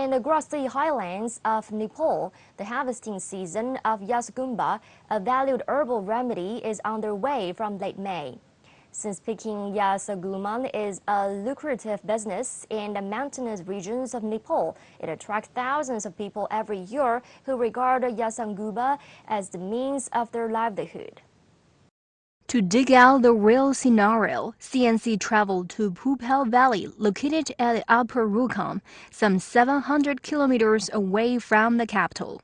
In the grassy highlands of Nepal, the harvesting season of Yarsagumba, a valued herbal remedy, is underway from late May. Since picking Yarsagumba is a lucrative business in the mountainous regions of Nepal, it attracts thousands of people every year who regard Yarsagumba as the means of their livelihood. To dig out the real scenario, CNC traveled to Pupal Valley, located at the upper Rukum, some 700 kilometers away from the capital.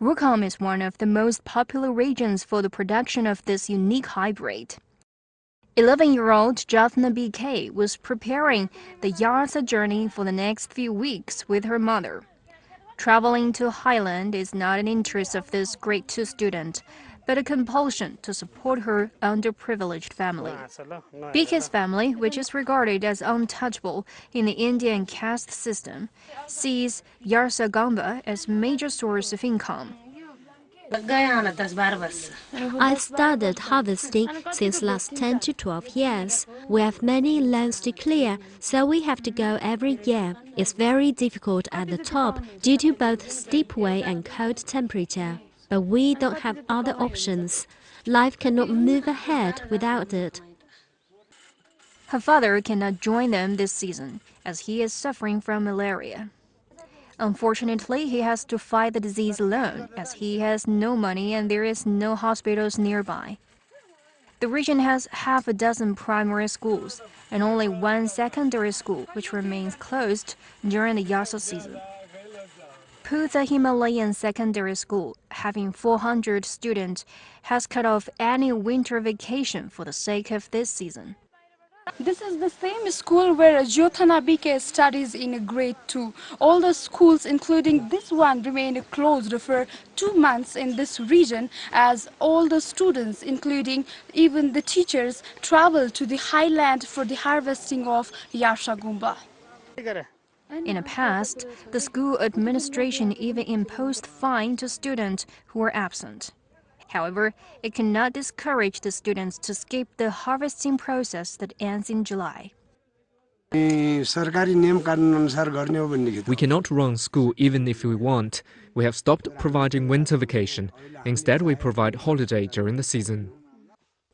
Rukum is one of the most popular regions for the production of this unique hybrid. 11-year-old Jathna BK was preparing the Yarsa journey for the next few weeks with her mother. Traveling to Highland is not an interest of this grade 2 student, but a compulsion to support her underprivileged family. BK's family, which is regarded as untouchable in the Indian caste system, sees Yarsagumba as a major source of income. I've started harvesting since last 10 to 12 years. We have many lands to clear, so we have to go every year. It's very difficult at the top due to both steep way and cold temperature. But we don't have other options. Life cannot move ahead without it. Her father cannot join them this season, as he is suffering from malaria. Unfortunately, he has to fight the disease alone, as he has no money and there is no hospitals nearby. The region has half a dozen primary schools and only one secondary school, which remains closed during the Yarsa season. Putha Himalayan Secondary School, having 400 students, has cut off any winter vacation for the sake of this season. This is the same school where Jathna BK studies in grade 2. All the schools, including this one, remain closed for 2 months in this region, as all the students, including even the teachers, travel to the highland for the harvesting of Yarsagumba. In the past, the school administration even imposed fine to students who were absent. However, it cannot discourage the students to skip the harvesting process that ends in July. We cannot run school even if we want. We have stopped providing winter vacation. Instead, we provide holiday during the season.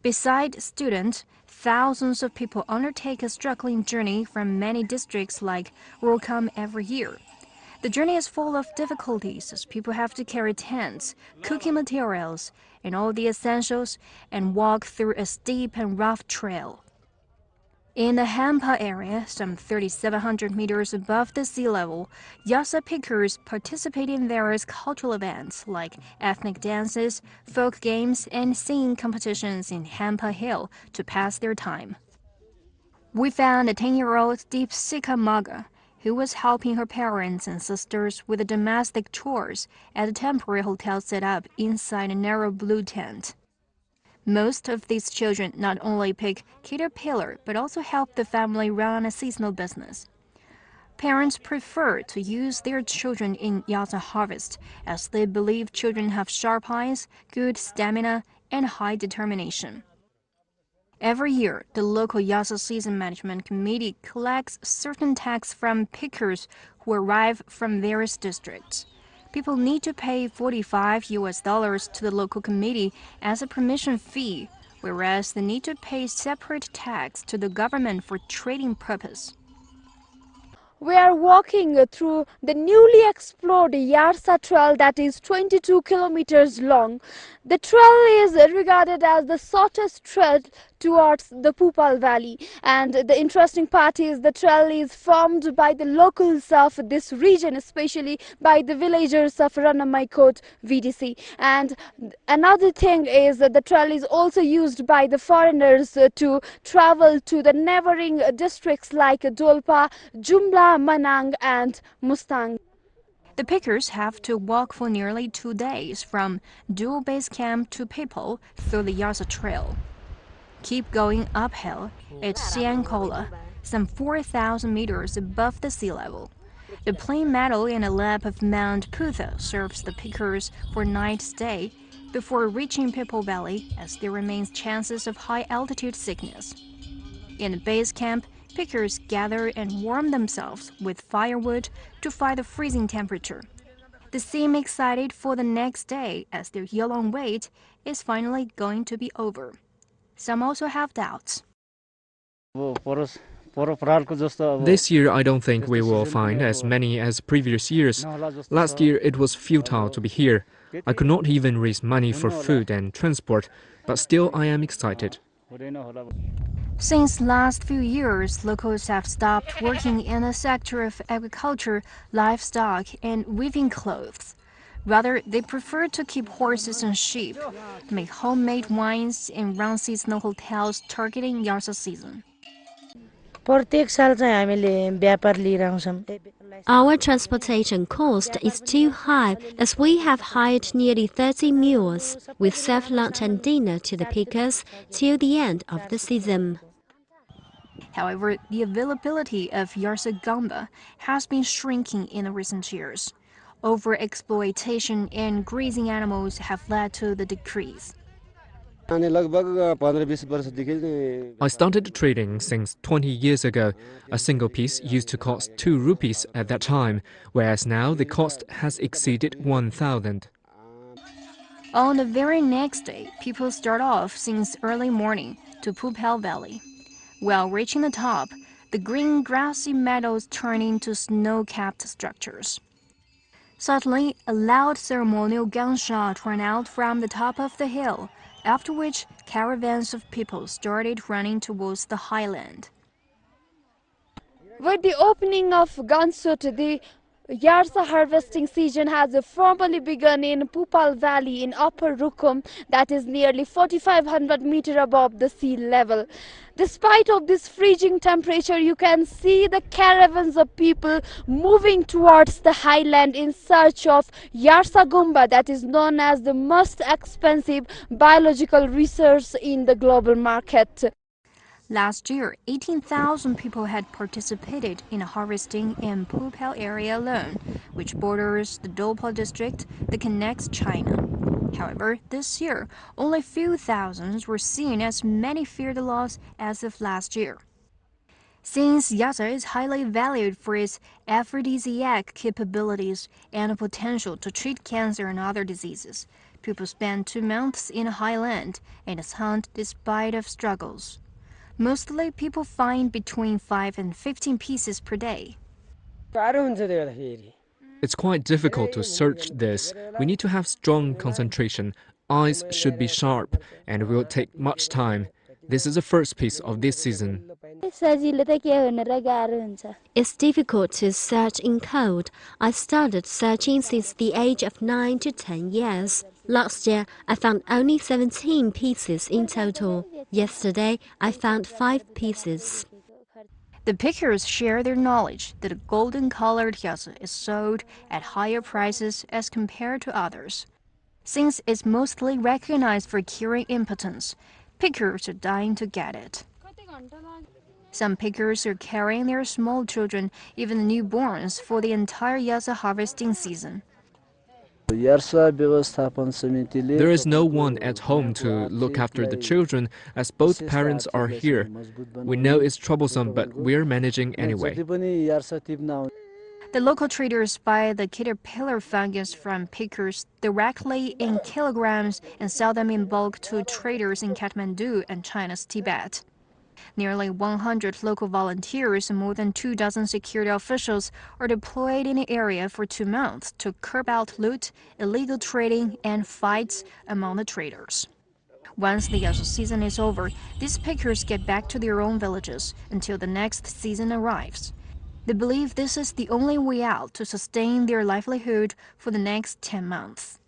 Besides students, thousands of people undertake a struggling journey from many districts like Rukum every year. The journey is full of difficulties as people have to carry tents, cooking materials, and all the essentials and walk through a steep and rough trail. In the Hampa area, some 3,700 meters above the sea level, Yarsa pickers participate in various cultural events like ethnic dances, folk games, and singing competitions in Hampa Hill to pass their time. We found a 10-year-old Deepsika Maga, who was helping her parents and sisters with the domestic chores at a temporary hotel set up inside a narrow blue tent. Most of these children not only pick caterpillar, but also help the family run a seasonal business. Parents prefer to use their children in Yarsa harvest, as they believe children have sharp eyes, good stamina, and high determination. Every year, the local Yarsa Season Management Committee collects certain tax from pickers who arrive from various districts. People need to pay $45 to the local committee as a permission fee, whereas they need to pay separate tax to the government for trading purpose. We are walking through the newly explored Yarsa trail that is 22 kilometers long. The trail is regarded as the shortest trail towards the Pupal Valley, and the interesting part is the trail is formed by the locals of this region, especially by the villagers of Maikot VDC. And another thing is that the trail is also used by the foreigners to travel to the neighboring districts like Dolpa, Jumla, Manang and Mustang. The pickers have to walk for nearly 2 days from dual base camp to Pupal through the Yarsa trail. Keep going uphill at Xinhua, some 4,000 meters above the sea level. The plain meadow in a lap of Mount Putha serves the pickers for night stay before reaching Pupal Valley, as there remains chances of high altitude sickness. In the base camp, pickers gather and warm themselves with firewood to fight the freezing temperature. They seem excited for the next day as their year-long wait is finally going to be over. Some also have doubts. This year, I don't think we will find as many as previous years. Last year, it was futile to be here. I could not even raise money for food and transport, but still I am excited. Since last few years, locals have stopped working in the sector of agriculture, livestock, and weaving clothes. Rather, they prefer to keep horses and sheep, make homemade wines, and run seasonal hotels targeting Yarsa season. Our transportation cost is too high as we have hired nearly 30 mules. We serve lunch and dinner to the pickers till the end of the season. However, the availability of Yarsagumba has been shrinking in the recent years. Overexploitation and grazing animals have led to the decrease. I started trading since 20 years ago. A single piece used to cost 2 rupees at that time, whereas now the cost has exceeded 1,000. On the very next day, people start off since early morning to Pupal Valley. While reaching the top, the green grassy meadows turn into snow-capped structures. Suddenly, a loud ceremonial gunshot rang out from the top of the hill, after which caravans of people started running towards the highland. With the opening of Gansut, the Yarsa harvesting season has formally begun in Pupal Valley in Upper Rukum, that is nearly 4,500 meters above the sea level. Despite of this freezing temperature, you can see the caravans of people moving towards the highland in search of Yarsagumba, that is known as the most expensive biological resource in the global market. Last year, 18,000 people had participated in harvesting in Pupal area alone, which borders the Pupal district that connects China. However, this year, only a few thousands were seen as many feared the loss as of last year. Since Yarsa is highly valued for its aphrodisiac capabilities and the potential to treat cancer and other diseases, people spend 2 months in the highland and its hunt despite of struggles. Mostly, people find between 5 and 15 pieces per day. It's quite difficult to search this. We need to have strong concentration. Eyes should be sharp, and it will take much time. This is the first piece of this season. It's difficult to search in cold. I started searching since the age of 9 to 10 years. Last year, I found only 17 pieces in total. Yesterday, I found 5 pieces. The pickers share their knowledge that the golden-colored Yarsa is sold at higher prices as compared to others. Since it's mostly recognized for curing impotence, pickers are dying to get it. Some pickers are carrying their small children, even the newborns, for the entire Yarsa harvesting season. There is no one at home to look after the children, as both parents are here. We know it's troublesome, but we're managing anyway. The local traders buy the caterpillar fungus from pickers directly in kilograms and sell them in bulk to traders in Kathmandu and China's Tibet. Nearly 100 local volunteers and more than 24 security officials are deployed in the area for 2 months to curb out loot, illegal trading, and fights among the traders. Once the Yarsa season is over, these pickers get back to their own villages until the next season arrives. They believe this is the only way out to sustain their livelihood for the next 10 months.